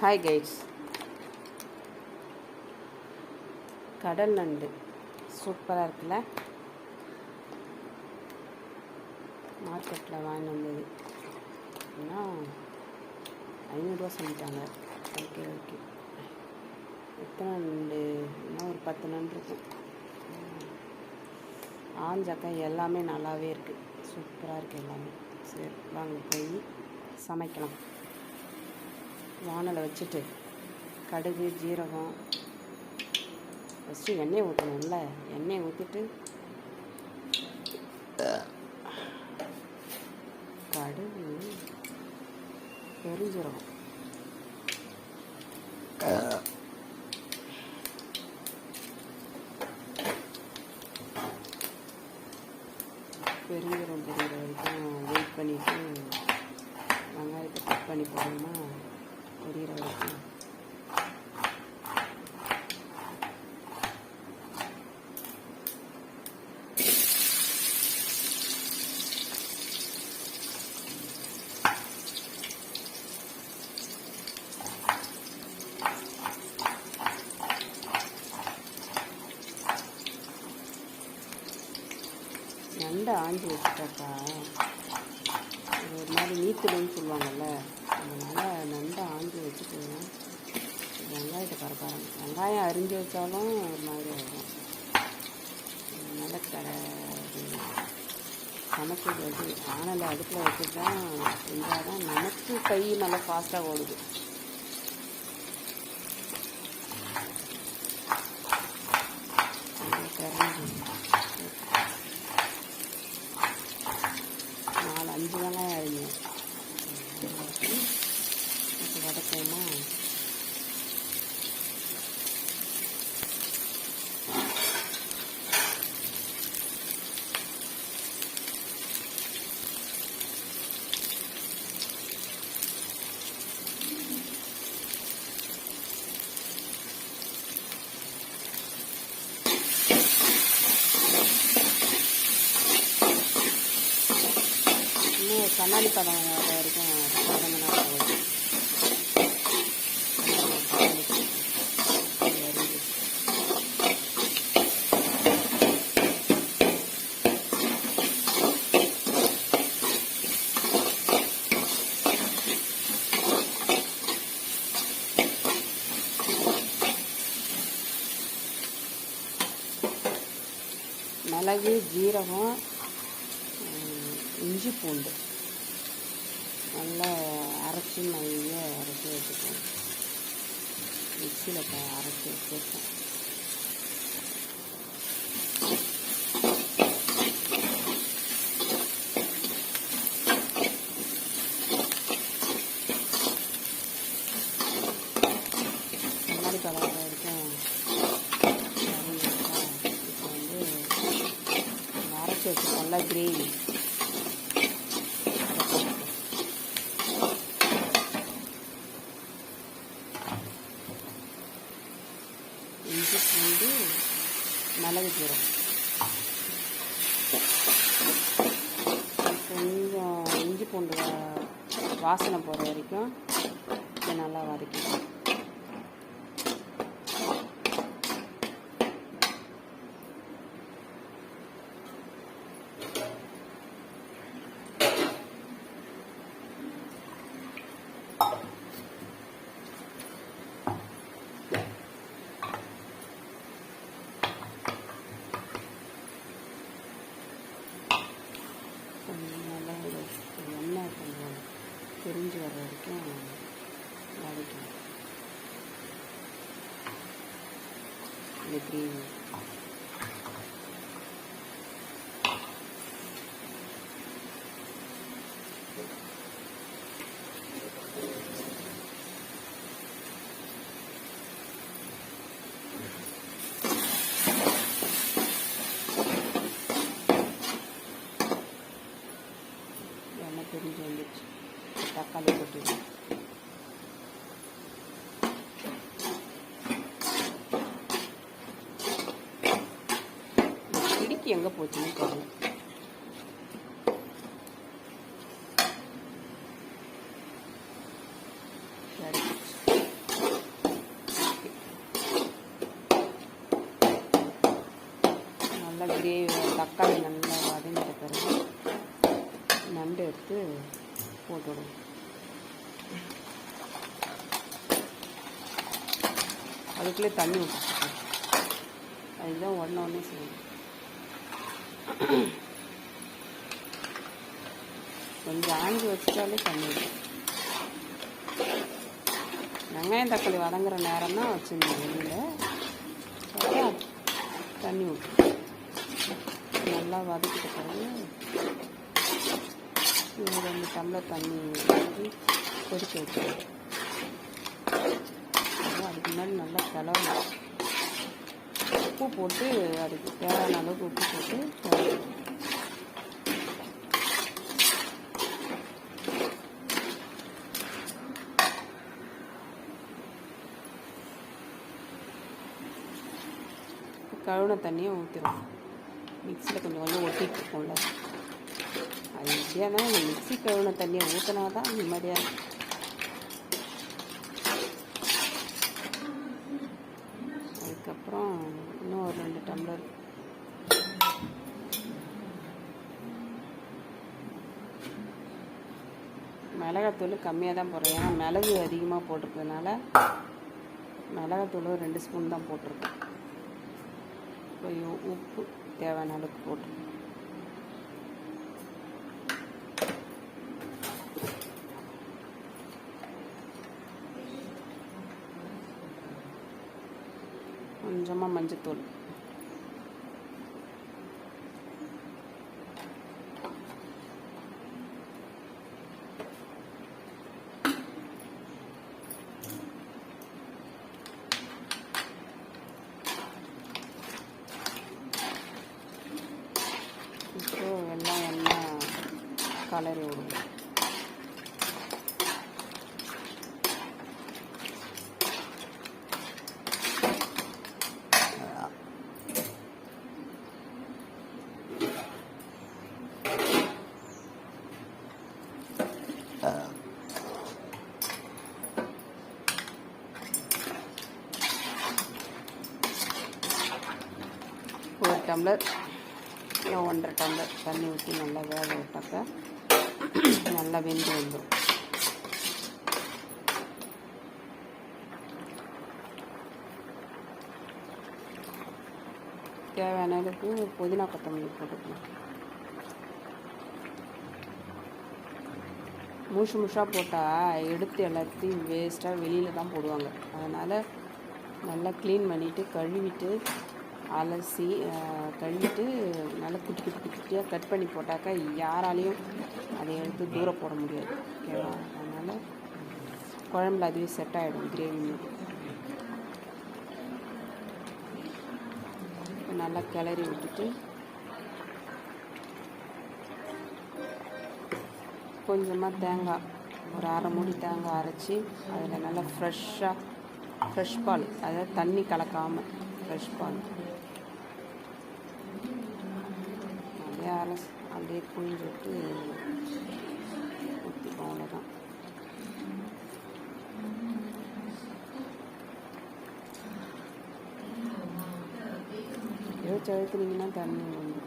Hi guides, கடல் நண்டு சூப்பராக இருக்குல்ல. மார்க்கெட்டில் வாங்கி வந்தது அப்படின்னா 500 சொல்லிட்டாங்க. ஓகே எத்தனை நண்டு? இன்னும் ஒரு 10 நண்டு இருக்கும். ஆஞ்சாக்கா எல்லாமே நல்லாவே இருக்குது, சூப்பராக இருக்குது எல்லாமே. சரி வாங்க போய் சமைக்கலாம். வானலை வச்சுட்டு கடுகு ஜீரகம் ஃபஸ்ட்டு எண்ணெய் ஊற்றணும்ல. எண்ணெய் ஊற்றிட்டு கடுகு பெருஞ்சீரகம் பெருஞ்சீரகம் தெரிகிற வரைக்கும் வெயிட் பண்ணிவிட்டு வெங்காயத்தை கட் பண்ணி போடணும்னா பொரியிற வரைக்கும் நண்டை ஆஞ்சி வச்சுட்டாக்கா ஒரு மாதிரி நீத்துடுன்னு சொல்லுவாங்கள்ல, அதனால் நண்டை ஆஞ்சி வச்சுட்டு வெங்காயத்தை பரப்பாரம். வெங்காயம் அரிஞ்சு வச்சாலும் ஒரு மாதிரி ஆகும். அதனால் சமைக்கிறது வந்து வானலை அடுப்பில் வச்சுட்டு தான் செஞ்சால் தான் நமக்கு கை நல்லா ஃபாஸ்ட்டாக ஓடுது. நாலு 5 வெங்காயம் அரிஞ்சேன். இப்போ வதக்கமா கண்ணாடி படம் வரைக்கும் வதங்கினா போதும். மிளகு ஜீரகம் இஞ்சி பூண்டு நல்லா அரைச்சி மைய அரைச்சி வச்சுப்போம். மிக்சியில் அரைச்சி வச்சுருக்கேன். முன்னாடி பழம் வரைக்கும் இப்போ வந்து அரைச்சி வச்சுருக்கோம்ல கிரேவி, இஞ்சி பூண்டு மிளகு ஜீரகம் கொஞ்சம் இஞ்சி பூண்டு வாசனை போகிற வரைக்கும் நல்லா வதக்கிடும். நல்லா எண்ணெய் கொஞ்சம் பிரிஞ்சு வர வரைக்கும் வதக்கணும் இந்த கிரேவி. பிரிஞ்சு வந்துச்சு. தக்காளி போட்டுருவோம். இடுக்கி எங்கே போச்சுன்னு தெரியல. கிடைச்சிச்சு. தக்காளி நல்லா வதங்கிட்ட பிறகு நண்டு எடுத்து போட்டுவிடுவோம். அதுக்குள்ளே தண்ணி ஊற்றிருக்கோம். அதுதான் உடனே செய்யணும். கொஞ்சம் ஆஞ்சி வச்சுட்டாலே தண்ணி ஊற்றும். வெங்காயம் தக்காளி வதங்குற நேரம் தான் வச்சுருந்தேன் வெளியில். தண்ணி ஊற்றும். நல்லா வதக்கிட்ட பிறகு 2 டம்ளர் தண்ணி ஊற்றி கொதிக்க வச்சுருவோம். அதுக்கு முன்னாடி நல்லா கிளறணும். உப்பு போட்டு அதுக்கு தேவையான அளவுக்கு உப்பு போட்டு கிளறணும். கழுவின தண்ணியை ஊற்றிடும். மிக்சியில் கொஞ்சம் ஒட்டிகிட்டு இருக்கோம்ல, அது எப்படியா இருந்தாலும் இந்த மிக்சி கழுவின தண்ணியை ஊற்றினா தான் நிம்மதியாக இருக்கும். அதுக்கப்புறம் இன்னும் ஒரு 2 டம்ளர் மிளகாத்தூள் கம்மியாக தான் போடுறேன். ஏன்னா மிளகு அதிகமாக போட்டிருக்கிறதுனால மிளகாத்தூள் 2 ஸ்பூன் தான் போட்டிருக்கேன். உப்பு தேவையான அளவுக்கு போட்டு கொஞ்சமாக மஞ்சத்தூள், எல்லாம் எண்ணெய் கலரி விடுவோம். ஒரு டம்ளர் 1.5 டம்ளர் தண்ணி ஊற்றி நல்லா வேக விட்டாக்கா நல்லா வெந்து வந்துடும். தேவையான அளவுக்கு புதினா கொத்தமல்லி போட்டுக்கலாம். முழுசாக போட்டால் எடுத்து எல்லாத்தையும் வேஸ்ட்டாக வெளியில் தான் போடுவாங்க. அதனால் நல்லா க்ளீன் பண்ணிவிட்டு கழுவிட்டு அலசி கழுவிட்டு நல்லா குட்டி குட்டியாக கட் பண்ணி போட்டாக்கா யாராலையும் அதை எடுத்து தூரம் போட முடியாது. ஓகேவா? அதனால் குழம்புல அதுவே செட் ஆகிடும் கிரேவி. நல்லா கிளறி விட்டுட்டு கொஞ்சமாக தேங்காய், ஒரு 1/2 மூடி தேங்காய் அரைச்சி அதில் நல்லா ஃப்ரெஷ் பால், அதாவது தண்ணி கலக்காமல் ஃப்ரெஷ் பால் அப்படியே புழிஞ்சு விட்டு ஊற்றிப்போம். அவ்வளோதான். ஏதோ செலுத்துனீங்கன்னா தண்ணி வந்து